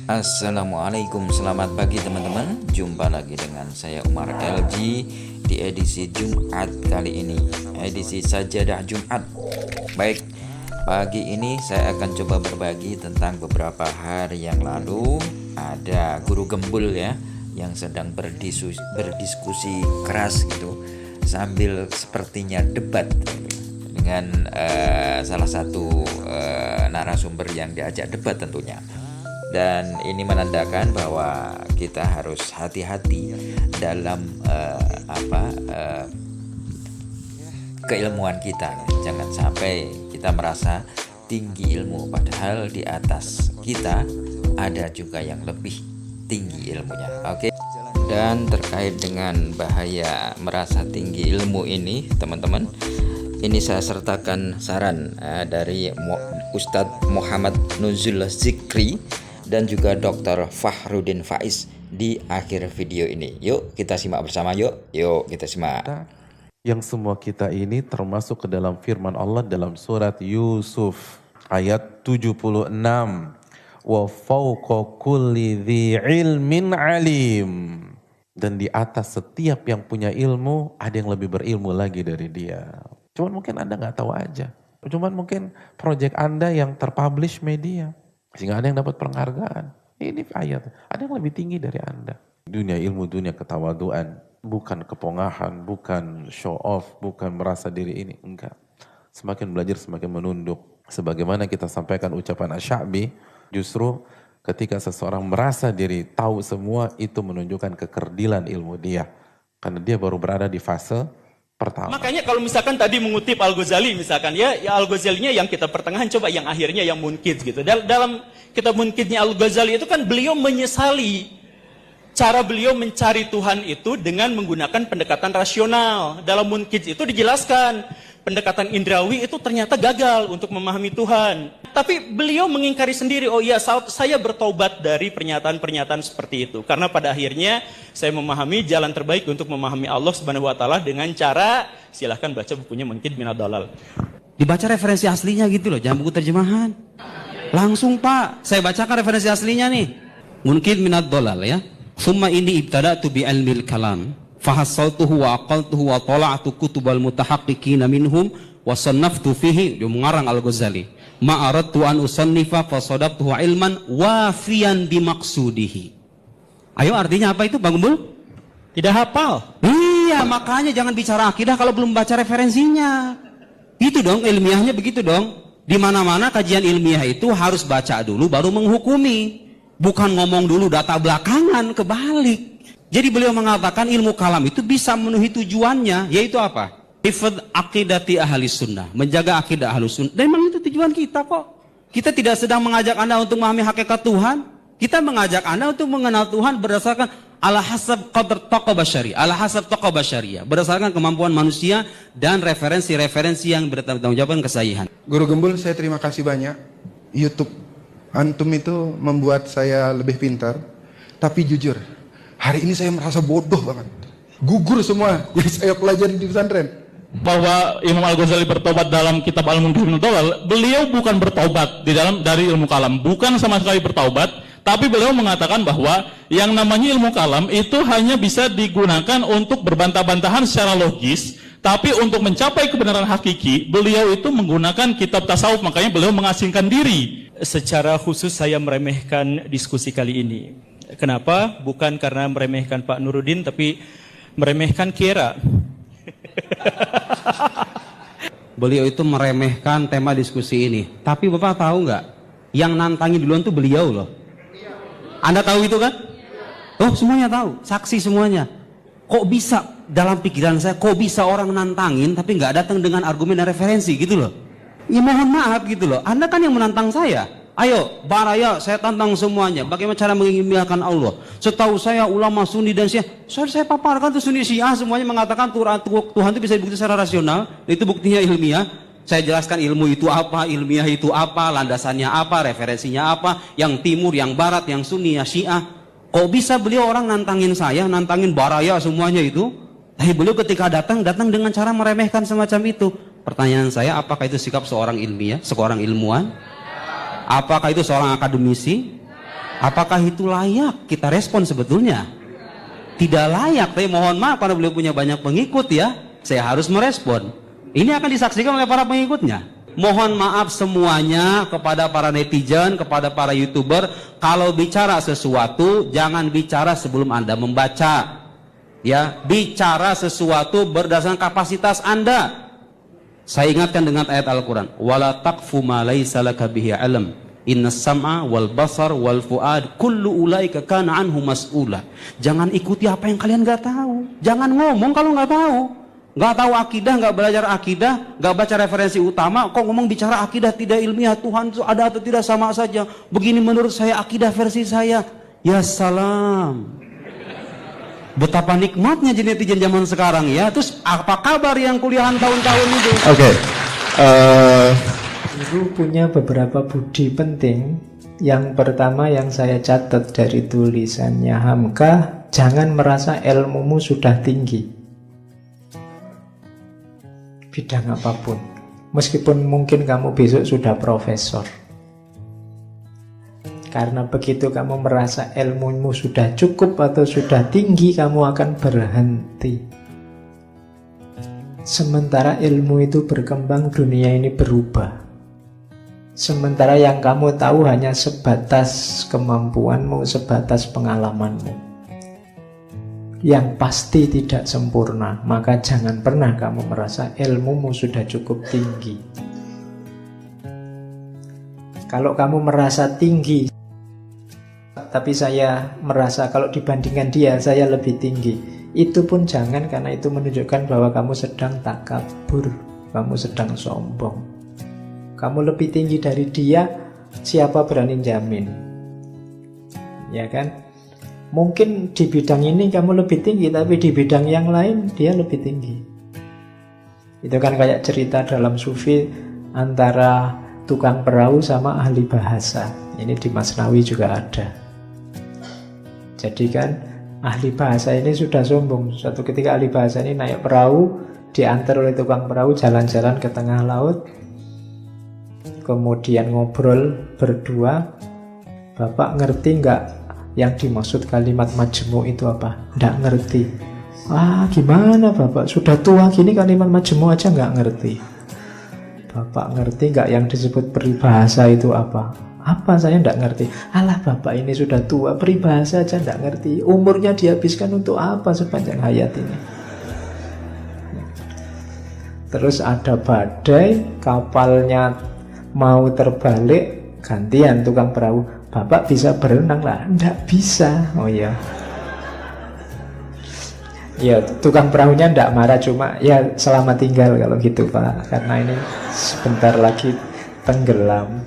Assalamualaikum, selamat pagi teman-teman. Jumpa lagi dengan saya Umar LG di edisi Jumat kali ini, edisi Sajadah Jumat. Baik, pagi ini saya akan coba berbagi tentang beberapa hari yang lalu ada guru gembul ya yang sedang berdiskusi keras gitu sambil sepertinya debat dengan salah satu narasumber yang diajak debat tentunya. Dan ini menandakan bahwa kita harus hati-hati dalam keilmuan kita. Jangan sampai kita merasa tinggi ilmu, padahal di atas kita ada juga yang lebih tinggi ilmunya. Oke. Dan terkait dengan bahaya merasa tinggi ilmu ini, teman-teman, ini saya sertakan saran dari Ustadz Muhammad Nuzul Zikri dan juga Dr. Fahrudin Faiz di akhir video ini. Yuk kita simak bersama, yuk kita simak. Yang semua kita ini termasuk ke dalam firman Allah dalam surat Yusuf ayat 76. Wa fawqa kulli dhi ilmin alim. Dan di atas setiap yang punya ilmu ada yang lebih berilmu lagi dari dia. Cuman mungkin Anda nggak tahu aja. Cuman mungkin proyek Anda yang terpublish media. Sehingga ada yang dapat penghargaan. Ini ayat. Ada yang lebih tinggi dari Anda. Dunia ilmu, dunia ketawaduan. Bukan kepongahan, bukan show off, bukan merasa diri ini. Enggak. Semakin belajar, semakin menunduk. Sebagaimana kita sampaikan ucapan Asy-Sya'bi, justru ketika seseorang merasa diri tahu semua, itu menunjukkan kekerdilan ilmu dia. Karena dia baru berada di fase pertama. Makanya kalau misalkan tadi mengutip Al-Ghazali misalkan ya Al-Ghazalinya yang kita pertengahan, coba yang akhirnya yang Munkid gitu. Dalam kitab Munkidnya Al-Ghazali itu kan beliau menyesali cara beliau mencari Tuhan itu dengan menggunakan pendekatan rasional. Dalam Munkid itu dijelaskan pendekatan indrawi itu ternyata gagal untuk memahami Tuhan. Tapi beliau mengingkari sendiri, oh iya saya bertobat dari pernyataan-pernyataan seperti itu. Karena pada akhirnya saya memahami jalan terbaik untuk memahami Allah Subhanahu wa taala dengan cara, silahkan baca bukunya Munkid Minad Dhalal. Dibaca referensi aslinya gitu loh, jangan buku terjemahan. Langsung Pak, saya bacakan referensi aslinya nih. Munkid Minad Dhalal ya. Summa ini ibtada'tu bi ilmil kalam. Fahassaltuhu wa aqaltuhu wa tala'tu kutubal mutahaqqiqina minhum wa sannaftu fihi. Dia mengarang Al-Ghazali. Ma'aradtu an usannifa fasadabtuhu ilman wafiyan bimaksudihi. Ayo artinya apa itu Bang Gembul? Tidak hafal. Iya, makanya jangan bicara akidah kalau belum baca referensinya. Itu dong ilmiahnya, begitu dong. Di mana-mana kajian ilmiah itu harus baca dulu baru menghukumi. Bukan ngomong dulu data belakangan, kebalik. Jadi beliau mengatakan ilmu kalam itu bisa memenuhi tujuannya, yaitu apa? Hifdz aqidati ahli sunnah, menjaga akidah ahli sunnah. Dan memang itu tujuan kita kok. Kita tidak sedang mengajak Anda untuk memahami hakikat Tuhan. Kita mengajak Anda untuk mengenal Tuhan berdasarkan ala hasab qadr taqwa basyari, ala hasab taqwa basyariyah, berdasarkan kemampuan manusia dan referensi-referensi yang bertanggung jawab kesahihan. Guru Gembul, saya terima kasih banyak. YouTube Antum itu membuat saya lebih pintar. Tapi jujur, hari ini saya merasa bodoh banget. Gugur semua yang saya pelajari di pesantren. Bahwa Imam Al-Ghazali bertobat dalam kitab Al-Munkid Minad Dhalal, beliau bukan bertobat dari ilmu kalam, bukan sama sekali bertobat, tapi beliau mengatakan bahwa yang namanya ilmu kalam itu hanya bisa digunakan untuk berbantah-bantahan secara logis, tapi untuk mencapai kebenaran hakiki, beliau itu menggunakan kitab tasawuf, makanya beliau mengasingkan diri. Secara khusus saya meremehkan diskusi kali ini. Kenapa? Bukan karena meremehkan Pak Nuruddin, tapi meremehkan Kiera. Beliau itu meremehkan tema diskusi ini. Tapi Bapak tahu nggak? Yang nantangin duluan tuh beliau loh. Anda tahu itu kan? Oh semuanya tahu, saksi semuanya. Kok bisa dalam pikiran saya, kok bisa orang nantangin tapi nggak datang dengan argumen dan referensi gitu loh. Ya mohon maaf gitu loh, Anda kan yang menantang saya. Ayo, baraya, saya tantang semuanya. Bagaimana cara mengilmiahkan Allah? Setahu saya ulama Sunni dan Syiah, saya paparkan tuh Sunni Syiah semuanya mengatakan Tuhan itu bisa dibuktikan secara rasional. Itu buktinya ilmiah. Saya jelaskan ilmu itu apa, ilmiah itu apa, landasannya apa, referensinya apa, yang timur, yang barat, yang Sunni, yang Syiah. Kok bisa beliau orang nantangin saya, nantangin baraya semuanya itu? Tapi beliau ketika datang dengan cara meremehkan semacam itu. Pertanyaan saya, apakah itu sikap seorang ilmiah, seorang ilmuwan? Apakah itu seorang akademisi? Apakah itu layak kita respon sebetulnya? Tidak layak, tapi mohon maaf karena beliau punya banyak pengikut ya, saya harus merespon. Ini akan disaksikan oleh para pengikutnya. Mohon maaf semuanya kepada para netizen, kepada para YouTuber, kalau bicara sesuatu jangan bicara sebelum Anda membaca. Ya, bicara sesuatu berdasarkan kapasitas Anda. Saya ingatkan dengan ayat Al-Qur'an, wala taqfu ma laisa laka bihi ilm. Innas sam'a wal basar wal fuad kullu ulaika kana anhu mas'ula. Jangan ikuti apa yang kalian nggak tahu. Jangan ngomong kalau nggak tahu. Nggak tahu akidah, nggak belajar akidah, nggak baca referensi utama, kok ngomong bicara akidah tidak ilmiah, Tuhan itu ada atau tidak sama saja. Begini menurut saya akidah versi saya. Ya salam. Betapa nikmatnya netizen zaman sekarang ya. Terus apa kabar yang kuliahan tahun-tahun itu? Oke. Guru punya beberapa budi penting. Yang pertama yang saya catat dari tulisannya Hamka, jangan merasa ilmumu sudah tinggi. Bidang apapun. Meskipun mungkin kamu besok sudah profesor. Karena begitu kamu merasa ilmumu sudah cukup atau sudah tinggi, kamu akan berhenti. Sementara ilmu itu berkembang, dunia ini berubah. Sementara yang kamu tahu hanya sebatas kemampuanmu, sebatas pengalamanmu. Yang pasti tidak sempurna, maka jangan pernah kamu merasa ilmumu sudah cukup tinggi. Kalau kamu merasa tinggi, tapi saya merasa kalau dibandingkan dia, saya lebih tinggi, itu pun jangan, karena itu menunjukkan bahwa kamu sedang takabur, kamu sedang sombong. Kamu lebih tinggi dari dia, siapa berani jamin? Ya kan? Mungkin di bidang ini kamu lebih tinggi, tapi di bidang yang lain dia lebih tinggi. Itu kan kayak cerita dalam sufi antara tukang perahu sama ahli bahasa. Ini di Masnawi juga ada. Jadi kan ahli bahasa ini sudah sombong. Suatu ketika ahli bahasa ini naik perahu, diantar oleh tukang perahu jalan-jalan ke tengah laut. Kemudian ngobrol berdua. Bapak ngerti nggak yang dimaksud kalimat majmu itu apa? Nggak ngerti. Ah, gimana Bapak? Sudah tua gini kalimat majmu aja nggak ngerti. Bapak ngerti nggak yang disebut peribahasa itu apa? Apa saya nggak ngerti? Alah Bapak ini sudah tua, peribahasa aja nggak ngerti. Umurnya dihabiskan untuk apa sepanjang hayat ini? Terus ada badai, kapalnya mau terbalik, gantian tukang perahu. Bapak bisa berenang lah? Nggak bisa. Oh ya. Ya, tukang perahunya nggak marah, cuma ya selamat tinggal kalau gitu Pak, karena ini sebentar lagi tenggelam.